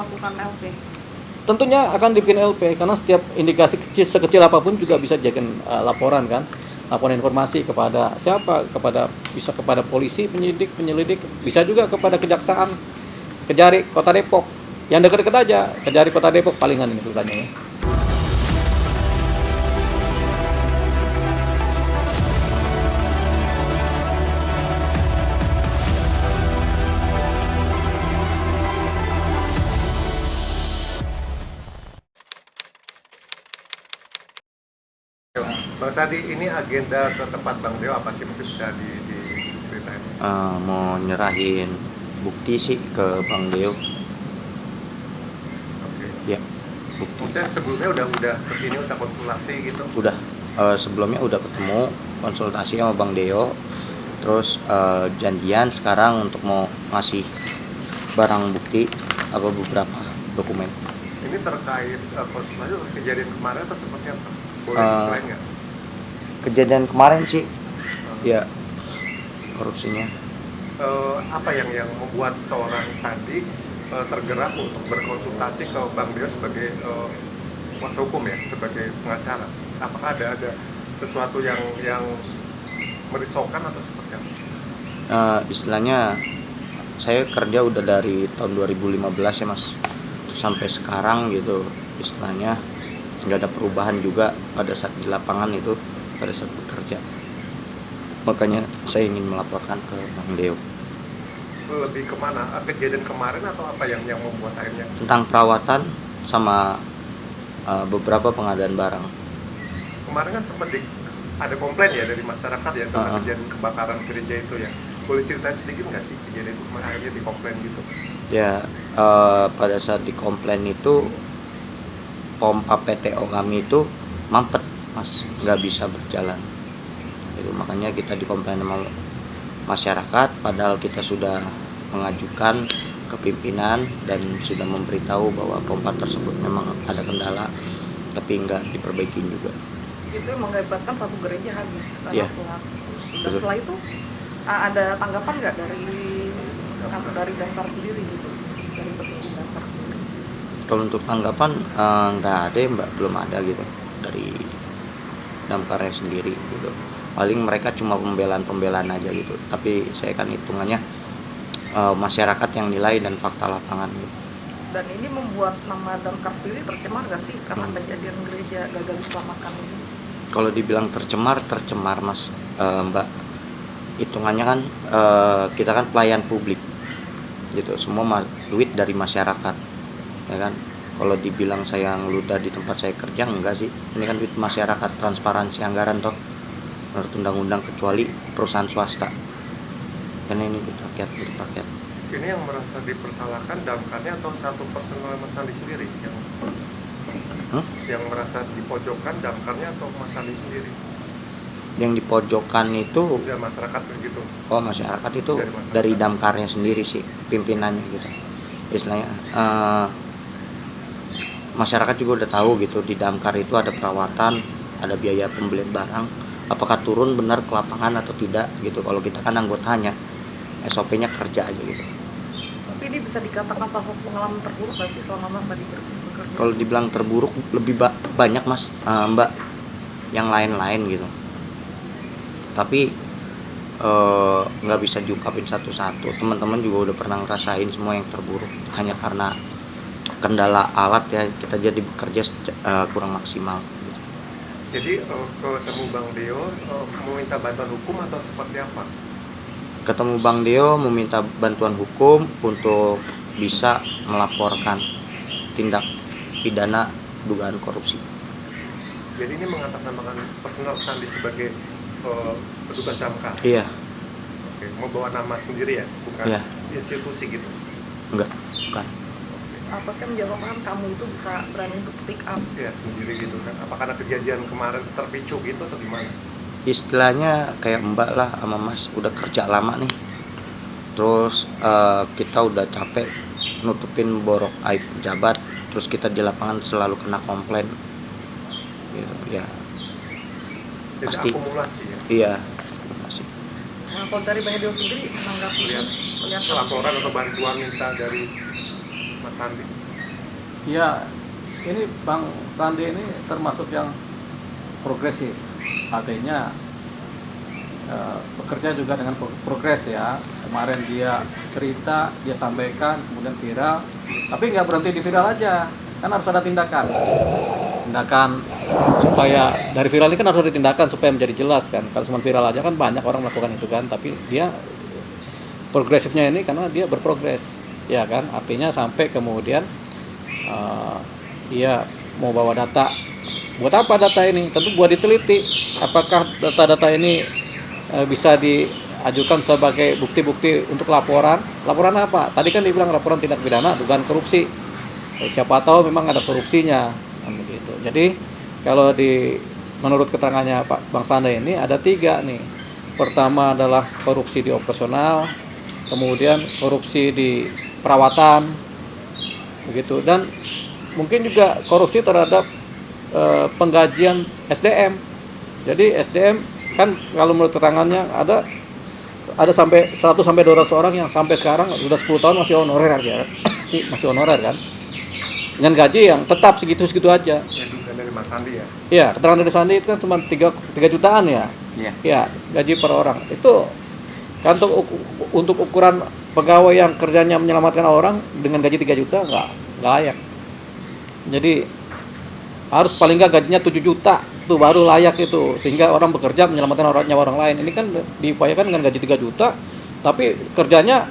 Lakukan LP. Tentunya akan dibikin LP karena setiap indikasi kecil sekecil apapun juga bisa dijadikan laporan kan, laporan informasi kepada siapa, bisa kepada polisi, penyidik, penyelidik, bisa juga kepada kejaksaan, Kejari Kota Depok, yang dekat-dekat aja, Kejari Kota Depok palingan ini tulisannya ya. Bang Sadi, ini agenda ke tempat Bang Deo apa sih, mungkin bisa diceritain? Mau nyerahin bukti sih ke Bang Deo. Oke. Ya, bukti. Maksudnya sebelumnya udah kesini, udah konsultasi gitu? Udah, sebelumnya udah ketemu konsultasi sama Bang Deo. Terus janjian sekarang untuk mau ngasih barang bukti atau beberapa dokumen. Ini terkait konsultasi kejadian kemarin atau seperti apa? Boleh explain nggak? Kejadian kemarin sih, ya korupsinya. Apa yang membuat seorang Sandi tergerak untuk berkonsultasi ke Bang Deo sebagai kuasa hukum ya, sebagai pengacara? Apakah ada sesuatu yang merisaukan atau seperti apa? Istilahnya saya kerja udah dari tahun 2015 ya Mas, sampai sekarang gitu, istilahnya nggak ada perubahan juga pada saat di lapangan itu, pada saat bekerja. Makanya saya ingin melaporkan ke Bang Deo. Lebih kemana? Kejadian kemarin atau apa yang membuat akhirnya? Tentang perawatan sama beberapa pengadaan barang. Kemarin kan sempat ada komplain ya dari masyarakat ya tentang kejadian kebakaran gereja itu ya. Boleh ceritain sedikit nggak sih kejadian itu kemarin akhirnya dikomplain gitu? Ya, pada saat dikomplain itu pompa PTO kami itu mampet Mas, nggak bisa berjalan. Itu makanya kita dikomplain sama masyarakat, padahal kita sudah mengajukan ke pimpinan dan sudah memberitahu bahwa pompa tersebut memang ada kendala, tapi nggak diperbaiki juga. Itu mengakibatkan satu gereja habis karena Iya. kuat. Dan setelah itu ada tanggapan nggak dari Damkar sendiri gitu, dari petinggi Damkar sendiri? Kalau untuk tanggapan nggak ada ya Mbak, belum ada gitu dari Damkarnya sendiri gitu. Paling mereka cuma pembelaan aja gitu, tapi saya kan hitungannya masyarakat yang nilai dan fakta lapangan gitu. Dan ini membuat nama Damkar sendiri tercemar nggak sih karena kejadian gereja gagal diselamatkan ini? Kalau dibilang tercemar Mas, Mbak, hitungannya kan kita kan pelayan publik gitu, semua duit dari masyarakat ya kan. Kalau dibilang saya ngeludah di tempat saya kerja, enggak sih, ini kan duit masyarakat, transparansi anggaran toh menurut undang-undang, kecuali perusahaan swasta karena ini duit rakyat. Ini yang merasa dipersalahkan Damkarnya atau satu personal Mas Sandi sendiri yang merasa dipojokkan, Damkarnya atau Mas Sandi sendiri? Yang dipojokkan itu Ya masyarakat begitu. masyarakat itu dari Damkarnya sendiri sih, pimpinannya gitu istilahnya. Masyarakat juga udah tahu gitu, di Damkar itu ada perawatan, ada biaya pembelian barang, apakah turun benar ke lapangan atau tidak gitu. Kalau kita kan anggotanya, SOP-nya kerja aja gitu. Tapi ini bisa dikatakan salah satu pengalaman terburuk nggak sih selama Mas tadi bekerja? Kalau dibilang terburuk lebih banyak Mas, Mbak, yang lain-lain gitu, tapi nggak bisa diungkapin satu-satu. Teman-teman juga udah pernah ngerasain semua yang terburuk, hanya karena kendala alat ya, kita jadi bekerja kurang maksimal gitu. Jadi ketemu Bang Deo meminta bantuan hukum atau seperti apa? Ketemu Bang Deo meminta bantuan hukum untuk bisa melaporkan tindak pidana dugaan korupsi. Jadi ini mengatasnamakan personal Sandi sebagai petugas Damkar? Iya. Oke, mau bawa nama sendiri ya, bukan Iya. institusi gitu? Bukan. Apa sih yang menyebabkan kamu itu bisa berani untuk speak up? Ya sendiri gitu kan, apa karena kejadian kemarin terpicu gitu atau gimana? Istilahnya kayak Mbak lah sama Mas udah kerja lama nih, terus kita udah capek nutupin borok aib pejabat, terus kita di lapangan selalu kena komplain gitu ya. Jadi Pasti akumulasi ya? iya, akumulasi. Nah, kalau dari Bang Deo sendiri menanggapi Melihat laporan atau bantuan minta dari Mas Sandi? Ya, ini Bang Sandi ini termasuk yang progresif, artinya bekerja juga dengan progres ya. Kemarin dia cerita, dia sampaikan, kemudian viral, tapi nggak berhenti di viral aja, kan harus ada tindakan supaya dari viral ini kan harus ada tindakan supaya menjadi jelas kan. Kalau cuma viral aja kan banyak orang melakukan itu kan, tapi dia progresifnya ini karena dia berprogres, ya kan, artinya sampai kemudian dia mau bawa data. Buat apa data ini? Tentu buat diteliti apakah data-data ini bisa diajukan sebagai bukti-bukti untuk laporan. Laporan apa? Tadi kan dibilang laporan tindak pidana dugaan korupsi. Siapa tahu memang ada korupsinya kan begitu. Jadi kalau menurut keterangannya Pak Bang Sandi ini ada 3 nih. Pertama adalah korupsi di operasional, kemudian korupsi di perawatan begitu, dan mungkin juga korupsi terhadap penggajian SDM. Jadi SDM kan kalau menurut keterangannya ada sampai 100 sampai 200 orang yang sampai sekarang sudah 10 tahun masih honorer aja. Masih honorer kan. Dengan gaji yang tetap segitu-segitu aja. Yang dari Mas Sandi ya. Iya, keterangan dari Sandi itu kan cuma 3 jutaan ya. Iya. Ya, gaji per orang. Itu kan untuk ukuran pegawai yang kerjanya menyelamatkan orang dengan gaji 3 juta nggak layak. Jadi harus paling nggak gajinya 7 juta itu baru layak itu, sehingga orang bekerja menyelamatkan nyawa orang lain. Ini kan diupayakan dengan gaji 3 juta, tapi kerjanya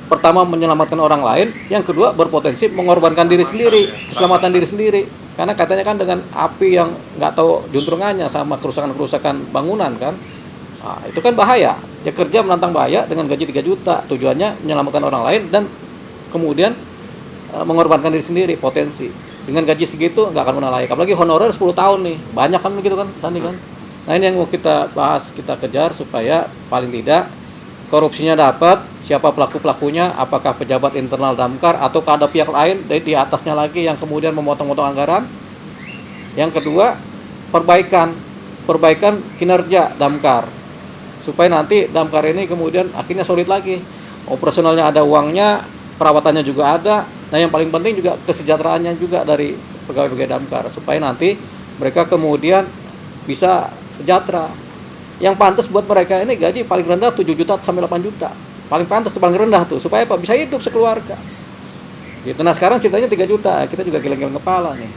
pertama menyelamatkan orang lain, yang kedua berpotensi mengorbankan diri sendiri, keselamatan diri sendiri. Karena katanya kan dengan api yang nggak tahu juntrungannya sama kerusakan-kerusakan bangunan kan, nah, itu kan bahaya. Dia kerja menantang bahaya dengan gaji 3 juta, tujuannya menyelamatkan orang lain dan kemudian mengorbankan diri sendiri, potensi. Dengan gaji segitu nggak akan pernah layak. Apalagi honorer 10 tahun nih, banyak kan begitu kan, Sandi kan. Nah ini yang mau kita bahas, kita kejar supaya paling tidak korupsinya dapat, siapa pelaku-pelakunya, apakah pejabat internal Damkar atau ada pihak lain di atasnya lagi yang kemudian memotong-motong anggaran. Yang kedua, perbaikan kinerja Damkar supaya nanti Damkar ini kemudian akhirnya solid lagi, operasionalnya ada uangnya, perawatannya juga ada. Nah yang paling penting juga kesejahteraannya juga dari pegawai-pegawai Damkar supaya nanti mereka kemudian bisa sejahtera. Yang pantas buat mereka ini gaji paling rendah 7 juta sampai 8 juta. Paling pantas tuh, paling rendah tuh, supaya apa? Bisa hidup sekeluarga. Gitu. Nah sekarang ceritanya 3 juta, kita juga geleng-geleng kepala nih.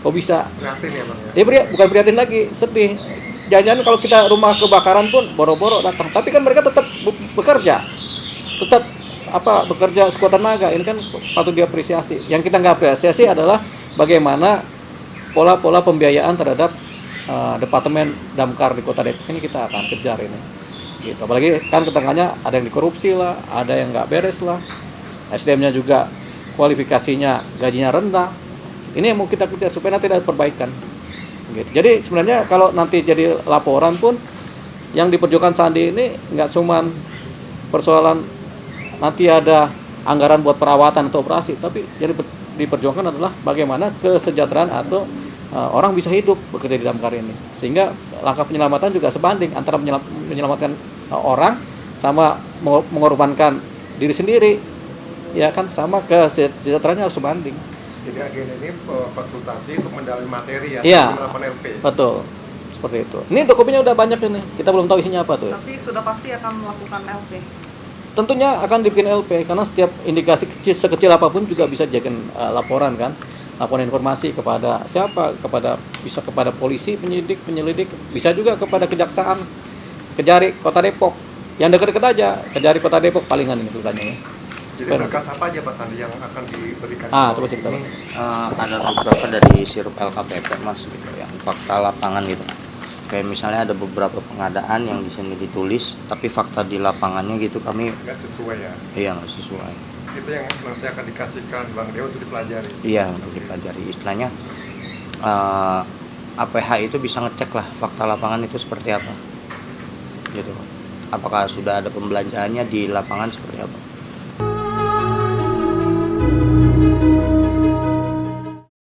Kok bisa? Prihatin ya Bang ya. Bukan prihatin lagi, sedih. Jangan-jangan kalau kita rumah kebakaran pun boro-boro datang. Tapi kan mereka tetap bekerja. Tetap bekerja sekuat tenaga. Ini kan patut diapresiasi. Yang kita nggak apresiasi adalah bagaimana pola-pola pembiayaan terhadap Departemen Damkar di Kota Depok ini kita akan kejar ini. Gitu. Apalagi kan keterangannya ada yang dikorupsi lah, ada yang nggak beres lah. SDM-nya juga kualifikasinya gajinya rendah. Ini yang mau kita kejar supaya nanti ada perbaikan. Gitu. Jadi sebenarnya kalau nanti jadi laporan pun yang diperjuangkan Sandi ini nggak cuman persoalan nanti ada anggaran buat perawatan atau operasi, tapi yang diperjuangkan adalah bagaimana kesejahteraan atau orang bisa hidup bekerja di Damkar ini, sehingga langkah penyelamatan juga sebanding antara menyelamatkan orang sama mengorbankan diri sendiri, ya kan, sama kesejahteraannya harus sebanding. Jadi agenda ini konsultasi untuk mendalami materi ya, Iya, melakukan LP. betul, seperti itu. Ini dokumennya udah banyak ini, kita belum tahu isinya apa tuh. Tapi sudah pasti akan melakukan LP. Tentunya akan dibikin LP karena setiap indikasi sekecil apapun juga bisa dijadikan laporan kan. Laporan informasi kepada siapa, bisa kepada polisi, penyelidik, bisa juga kepada kejaksaan, Kejari Kota Depok, yang dekat-dekat aja, Kejari Kota Depok palingan ini tulisannya ya. Jadi berkas apa aja Pak Sandi yang akan diberikan? Coba cerita. Ini ada beberapa dari sirup LKPP Mas gitu, yang fakta lapangan gitu. Kayak misalnya ada beberapa pengadaan yang di sini ditulis, tapi fakta di lapangannya gitu kami nggak sesuai ya? iya nggak sesuai. Itu yang nanti akan dikasihkan Bang Deo untuk dipelajari. Iya, untuk dipelajari. Istilahnya APH itu bisa ngecek lah fakta lapangan itu seperti apa gitu. Apakah sudah ada pembelanjaannya di lapangan seperti apa.